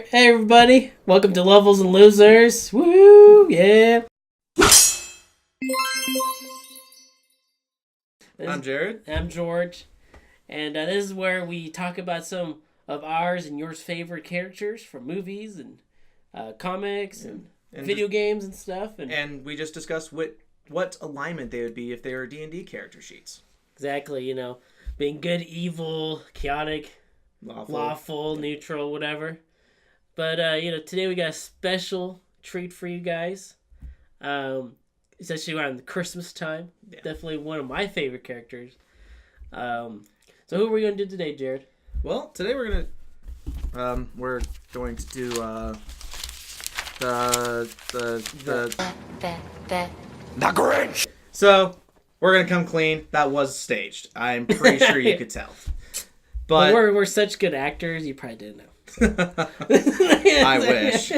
Hey everybody, welcome to Levels and Losers. Woo, yeah. I'm Jared. I'm George. And this is where we talk about some of ours and yours favorite characters from movies and comics and video games and stuff. And we just discussed what alignment they would be if they were D&D character sheets. Exactly, being good, evil, chaotic, lawful, neutral, whatever. But, today we got a special treat for you guys. It's actually around Christmas time. Yeah. Definitely one of my favorite characters. So who are we going to do today, Jared? Well, today we're going to do the Grinch. So, we're going to come clean. That was staged. I'm pretty sure you could tell. But we're such good actors, you probably didn't know. I wish.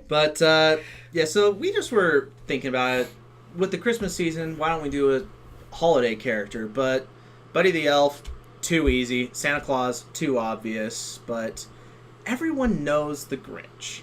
But, so we just were thinking about it. With the Christmas season, why don't we do a holiday character? But Buddy the Elf, too easy. Santa Claus, too obvious. But everyone knows the Grinch.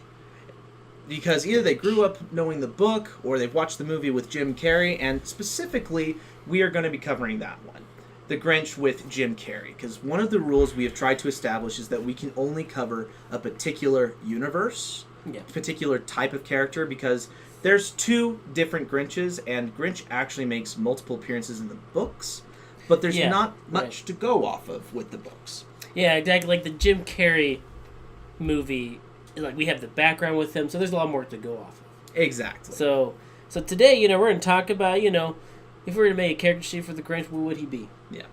Because either they grew up knowing the book, or they've watched the movie with Jim Carrey, and specifically, we are going to be covering that one. The Grinch with Jim Carrey, because one of the rules we have tried to establish is that we can only cover a particular universe, particular type of character, because there's two different Grinches, and Grinch actually makes multiple appearances in the books, but there's not much to go off of with the books. Yeah, exactly. Like the Jim Carrey movie, like we have the background with him, so there's a lot more to go off of. Exactly. So today, we're going to talk about, if we were to make a character sheet for the Grinch, what would he be? Yeah.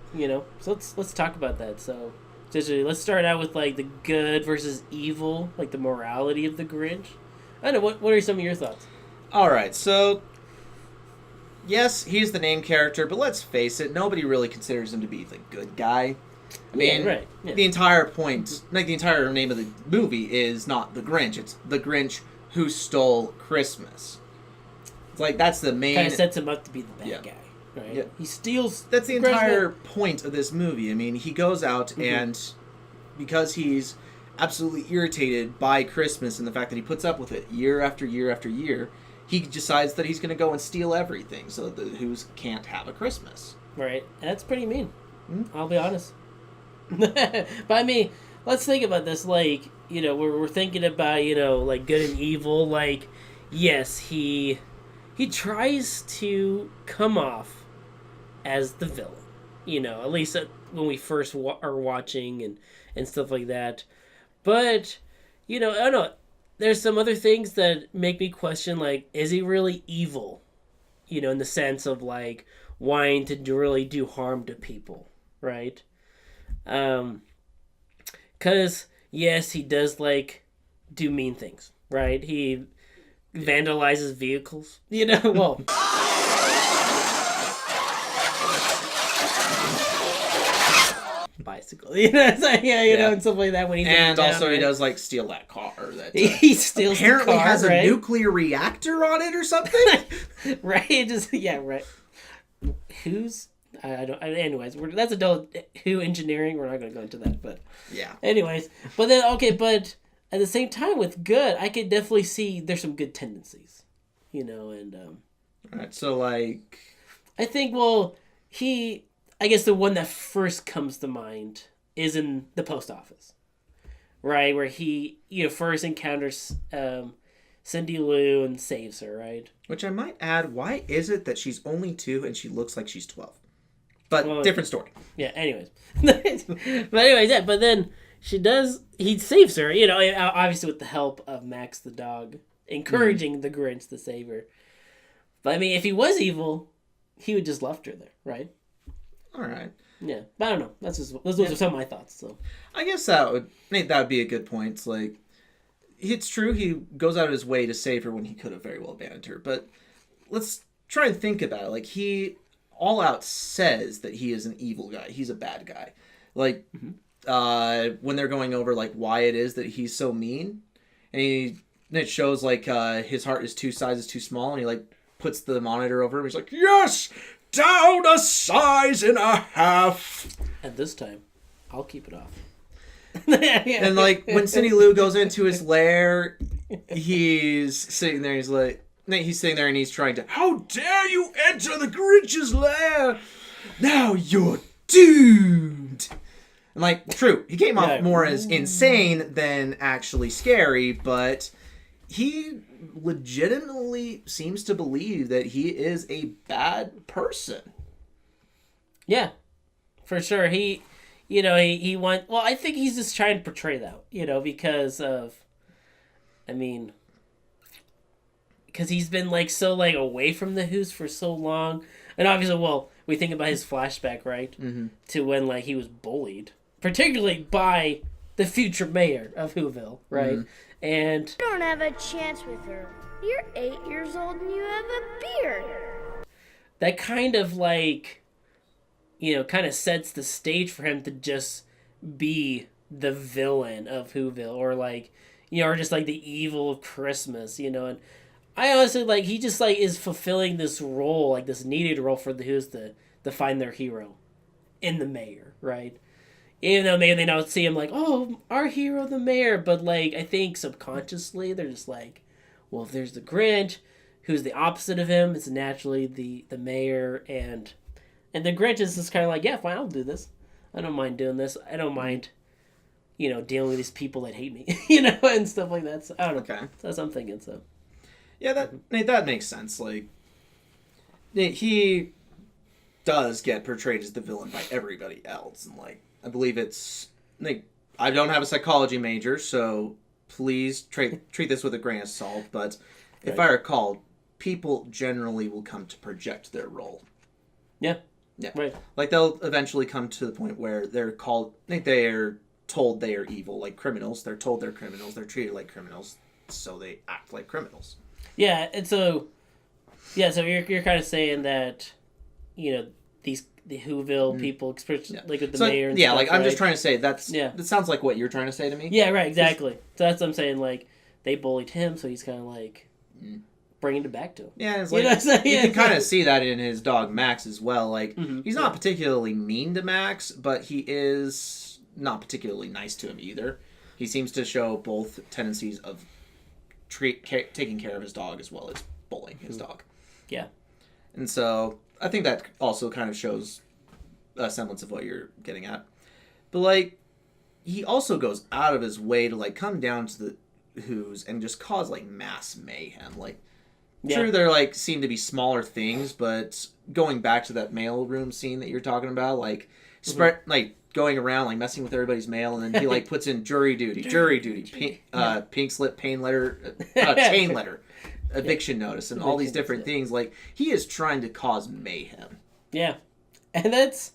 So let's talk about that. So, let's start out with, like, the good versus evil, like, the morality of the Grinch. I don't know, what are some of your thoughts? Alright, so, yes, he's the main character, but let's face it, nobody really considers him to be the good guy. I mean, the entire point, like, the entire name of the movie is not the Grinch, it's the Grinch who stole Christmas. It's like, that's the main... Kind of sets him up to be the bad guy. Right? Yeah. He steals... That's the entire point of this movie. I mean, he goes out and because he's absolutely irritated by Christmas and the fact that he puts up with it year after year after year, he decides that he's going to go and steal everything so that the Who's can't have a Christmas. Right. And that's pretty mean. I'll be honest. But I mean, let's think about this. Like, we're thinking about, like good and evil. Like, yes, he tries to come off as the villain, at least when we first are watching and stuff like that. But, I don't know, there's some other things that make me question, like, is he really evil? In the sense of, like, wanting to really do harm to people, right? Because, yes, he does, like, do mean things, right? He vandalizes vehicles, well... bicycle, and stuff like that when he's and down, also right? He does like steal that car that he steals apparently the car, has right? a nuclear reactor on it or something. Right? Right. Who's I don't. Anyways, that's adult Who engineering. We're not going to go into that, but yeah. Anyways, but then but at the same time with good, I could definitely see there's some good tendencies, and All right, so like I think I guess the one that first comes to mind is in the post office, right? Where he, first encounters Cindy Lou and saves her, right? Which I might add, why is it that she's only 2 and she looks like she's 12? But different story. Yeah, anyways. But then he saves her, obviously with the help of Max the dog, encouraging the Grinch to save her. But I mean, if he was evil, he would just left her there, right? All right. Yeah, but I don't know. Those are some of my thoughts. So I guess that would be a good point. It's like, it's true he goes out of his way to save her when he could have very well abandoned her. But let's try and think about it. Like, he all out says that he is an evil guy. He's a bad guy. Like, when they're going over like why it is that he's so mean, and it shows like his heart is 2 sizes too small, and he like puts the monitor over him. He's like, yes. Down a size and a half. At this time, I'll keep it off. And like when Cindy Lou goes into his lair, he's sitting there. He's sitting there and he's trying to. How dare you enter the Grinch's lair? Now you're doomed. And like, true, he came off more as insane than actually scary, but he legitimately seems to believe that he is a bad person. Yeah, for sure. He went. Well, I think he's just trying to portray that, because he's been like so like away from the Who's for so long, and obviously, well, we think about his flashback, right, to when like he was bullied, particularly by the future mayor of Whoville, right, and You don't have a chance with her. You're 8 years old and you have a beard. that kind of like. Kind of sets the stage for him to just be the villain of Whoville, or like, or just like the evil of Christmas, and I honestly like he just like is fulfilling this role, like this needed role for the Who's to find their hero in the mayor, right? Even though maybe they don't see him like, oh, our hero, the mayor, but like I think subconsciously they're just like, well, if there's the Grinch, who's the opposite of him, it's naturally the mayor, and the Grinch is just kind of like, yeah, fine, I'll do this. I don't mind doing this. I don't mind, dealing with these people that hate me, and stuff like that. So, I don't know. Okay. That's what I'm thinking, so. Yeah, that makes sense. Like, he does get portrayed as the villain by everybody else. And, like, I believe it's... Like, I don't have a psychology major, so please treat this with a grain of salt. But if I recall, people generally will come to project their role. Yeah. Yeah. Right. Like, they'll eventually come to the point where they're told they are evil, like criminals. They're told they're criminals. They're treated like criminals, so they act like criminals. Yeah, and so... Yeah, so you're kind of saying that, the Whoville people, especially like with the mayor and stuff, like, I'm just trying to say, that sounds like what you're trying to say to me. Yeah, right, exactly. So that's what I'm saying, like, they bullied him, so he's kind of like... bringing it back to him. Yeah, it's like, you can kind of see that in his dog Max as well. Like, he's not particularly mean to Max, but he is not particularly nice to him either. He seems to show both tendencies of taking care of his dog as well as bullying his dog. Yeah. And so, I think that also kind of shows a semblance of what you're getting at. But, like, he also goes out of his way to, like, come down to the Who's and just cause, like, mass mayhem. Like, sure, there like seem to be smaller things, but going back to that mailroom scene that you're talking about, like like going around like messing with everybody's mail, and then he like puts in jury duty, pink slip, chain letter, eviction notice, and all these different things. Like, he is trying to cause mayhem. Yeah, and that's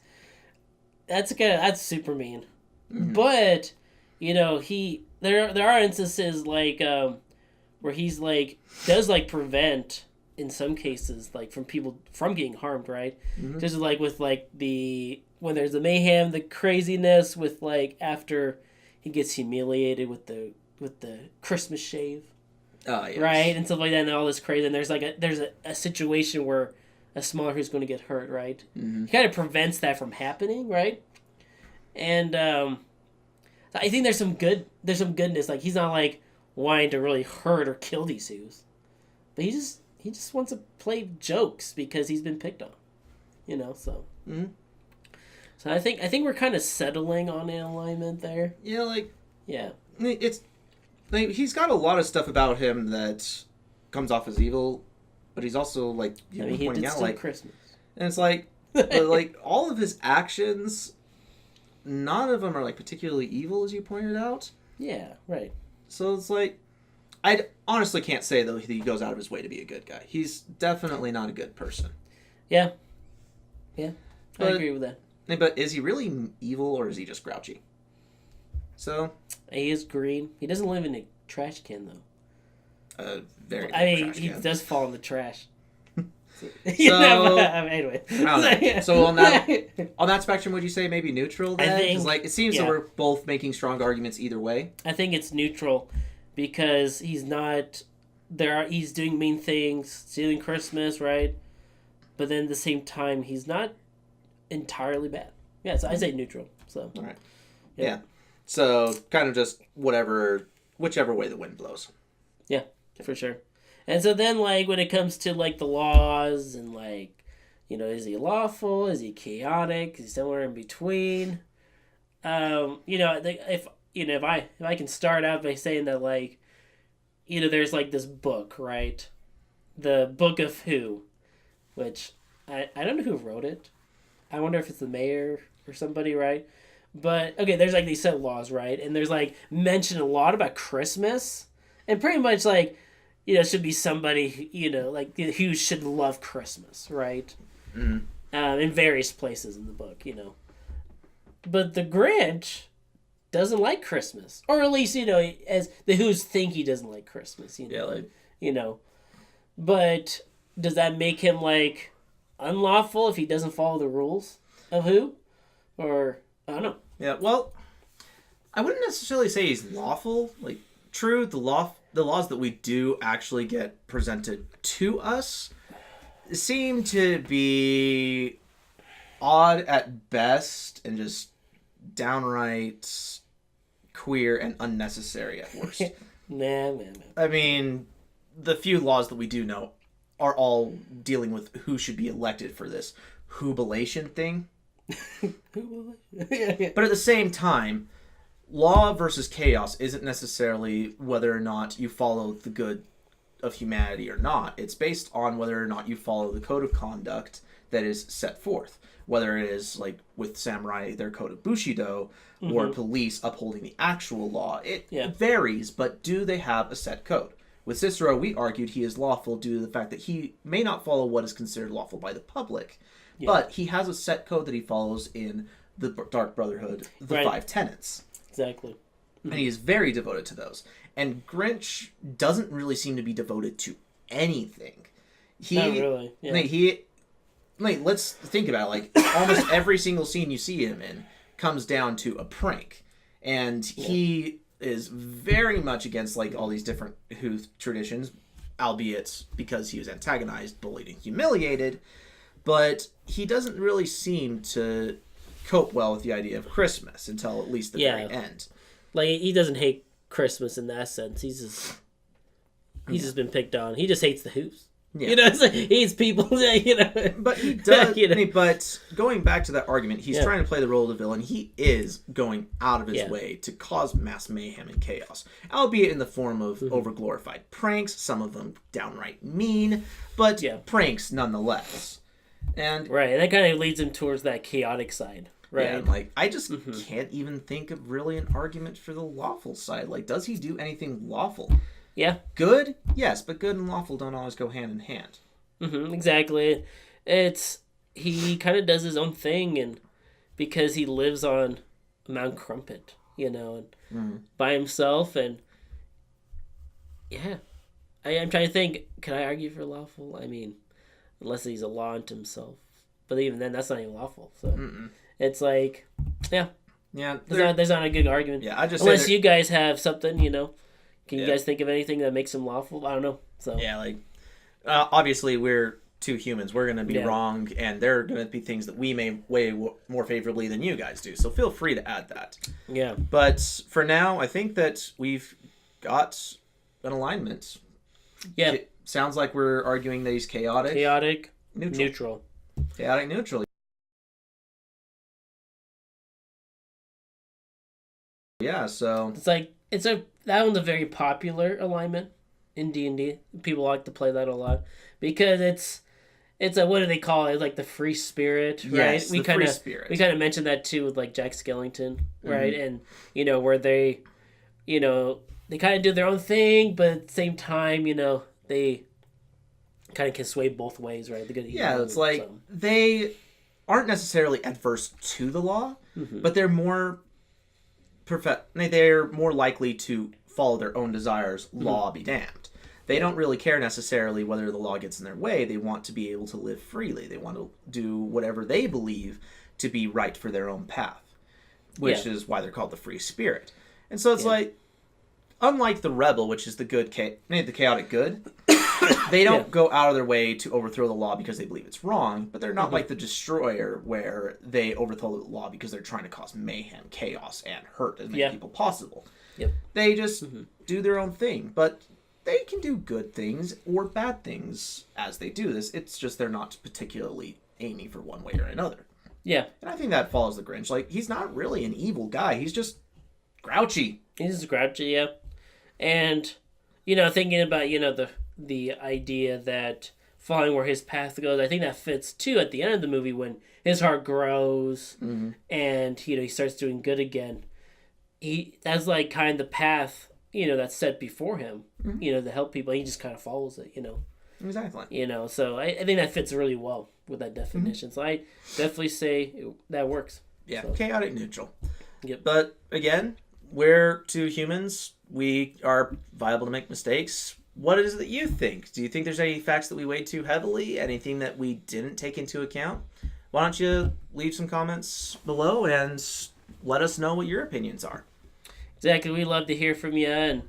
super mean. But there are instances like. Where he's like does like prevent in some cases like from people from getting harmed, right? Just like with like when there's the mayhem, the craziness with like after he gets humiliated with the Christmas shave, yes. Right, and stuff like that, and all this crazy. And there's like a situation where a smaller who's going to get hurt, right? He kind of prevents that from happening, right? And I think there's some goodness. Like, he's not like wanting to really hurt or kill these Who's, but he just wants to play jokes because he's been picked on, So, so I think we're kind of settling on an alignment there. Yeah, it's like he's got a lot of stuff about him that comes off as evil, but he's also like pointing out like Christmas, and it's like, but like all of his actions, none of them are like particularly evil, as you pointed out. Yeah, right. So it's like, I honestly can't say though he goes out of his way to be a good guy. He's definitely not a good person. Yeah. I agree with that. But is he really evil, or is he just grouchy? So he is green. He doesn't live in a trash can though. He does fall in the trash. Anyway. I don't know. So on that spectrum, would you say maybe neutral then? Because like it seems that we're both making strong arguments either way. I think it's neutral because he's not he's doing mean things, stealing Christmas, right? But then at the same time he's not entirely bad. Yeah, so I say neutral. So all right. Yeah. So kind of just whichever way the wind blows. Yeah, for sure. And so then, like, when it comes to, like, the laws and, like, you know, is he lawful? Is he chaotic? Is he somewhere in between? You know, if I can start out by saying that, like, you know, there's, like, this book, right? The Book of Who, which I don't know who wrote it. I wonder if it's the mayor or somebody, right? But, okay, there's, like, these set laws, right? And there's, like, mentioned a lot about Christmas. And pretty much, like, you know, should be somebody, you know, like, who should love Christmas, right? Mm-hmm. In various places in the book, you know. But the Grinch doesn't like Christmas. Or at least, you know, as the Who's think he doesn't like Christmas, you know. Yeah, like... You know. But does that make him, like, unlawful if he doesn't follow the rules of Who? Or, I don't know. Yeah, well, I wouldn't necessarily say he's lawful. Like, true, the laws that we do actually get presented to us seem to be odd at best and just downright queer and unnecessary at worst. Nah. I mean, the few laws that we do know are all dealing with who should be elected for this jubilation thing. But at the same time, law versus chaos isn't necessarily whether or not you follow the good of humanity or not. It's based on whether or not you follow the code of conduct that is set forth. Whether it is, like, with samurai, their code of Bushido, or police upholding the actual law. It varies, but do they have a set code? With Cicero, we argued he is lawful due to the fact that he may not follow what is considered lawful by the public, but he has a set code that he follows in the Dark Brotherhood, the Five Tenets. Exactly. And he is very devoted to those. And Grinch doesn't really seem to be devoted to anything. Not really. Yeah. Let's think about it. Like, almost every single scene you see him in comes down to a prank. And he is very much against, like, all these different Who traditions, albeit because he was antagonized, bullied, and humiliated. But he doesn't really seem to cope well with the idea of Christmas until at least the very end. Like, he doesn't hate Christmas in that sense. He's just been picked on. He just hates the Who's. Yeah. You know, it's like, he hates people, you know. But he does, you know. But going back to that argument, he's trying to play the role of the villain. He is going out of his way to cause mass mayhem and chaos, albeit in the form of overglorified pranks, some of them downright mean, but pranks nonetheless. And that kind of leads him towards that chaotic side. Right. Yeah, like, I just can't even think of really an argument for the lawful side. Like, does he do anything lawful? Yeah. Good? Yes, but good and lawful don't always go hand in hand. Exactly. He kind of does his own thing, and because he lives on Mount Crumpet, you know, and by himself, and I'm trying to think, can I argue for lawful? I mean, unless he's a law unto himself. But even then, that's not even lawful, so... It's like, yeah, there's not a good argument. Yeah, I just unless you guys have something, you know. Can you guys think of anything that makes him lawful? I don't know. So yeah, like obviously we're two humans. We're gonna be wrong, and there are gonna be things that we may weigh more favorably than you guys do. So feel free to add that. Yeah. But for now, I think that we've got an alignment. Yeah. It sounds like we're arguing that he's chaotic. Chaotic. Neutral. Chaotic neutral. Yeah, so that one's a very popular alignment in D&D. People like to play that a lot because it's a, what do they call it? It's like the free spirit, right? Yes, the free spirit. We kind of mentioned that too with, like, Jack Skellington, right? And you know, where they, you know, they kind of do their own thing, but at the same time, you know, they kind of can sway both ways, right? The good, it's like they aren't necessarily adverse to the law, but they're more they're more likely to follow their own desires, law be damned. They don't really care necessarily whether the law gets in their way. They want to be able to live freely. They want to do whatever they believe to be right for their own path, which is why they're called the free spirit. And so it's like, unlike the rebel, which is the chaotic good, they don't go out of their way to overthrow the law because they believe it's wrong, but they're not like the Destroyer where they overthrow the law because they're trying to cause mayhem, chaos, and hurt as many people possible. Yep. They just do their own thing, but they can do good things or bad things as they do this. It's just they're not particularly aiming for one way or another. Yeah. And I think that follows the Grinch. Like, he's not really an evil guy. He's just grouchy. He's grouchy, yeah. And, you know, thinking about, you know, the idea that following where his path goes, I think that fits, too, at the end of the movie when his heart grows and, you know, he starts doing good again. That's, like, kind of the path, you know, that's set before him, you know, to help people. He just kind of follows it, you know. Exactly. You know, so I think that fits really well with that definition. So I definitely say that works. Yeah, so. Chaotic neutral. Yep. But again, we're two humans. We are viable to make mistakes. What is it that you think? Do you think there's any facts that we weighed too heavily? Anything that we didn't take into account? Why don't you leave some comments below and let us know what your opinions are. Exactly. We'd love to hear from you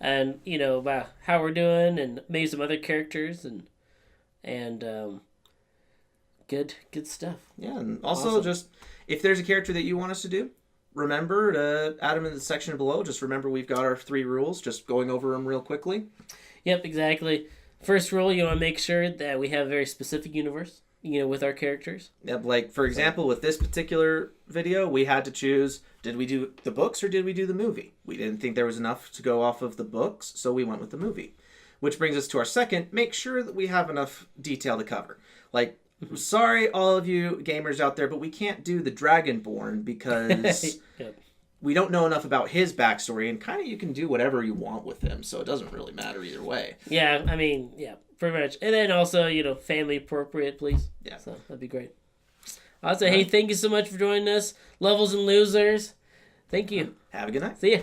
and you know, about how we're doing and maybe some other characters and good stuff. Yeah, and also just if there's a character that you want us to do, remember to add them in the section below. Just remember we've got our 3 rules, just going over them real quickly. Yep, exactly. First rule, you want to make sure that we have a very specific universe, you know, with our characters. Yep, like for example, with this particular video, we had to choose, did we do the books or did we do the movie? We didn't think there was enough to go off of the books, so we went with the movie. Which brings us to our second, make sure that we have enough detail to cover. Like, sorry all of you gamers out there, but we can't do the Dragonborn because Yep. we don't know enough about his backstory, and kind of you can do whatever you want with him, so it doesn't really matter either way. Yeah, I mean, yeah, pretty much. And then also, you know, family appropriate, please. Yeah. So that'd be great. Also, hey, thank you so much for joining us, Levels and Losers. Thank you. Have a good night. See ya.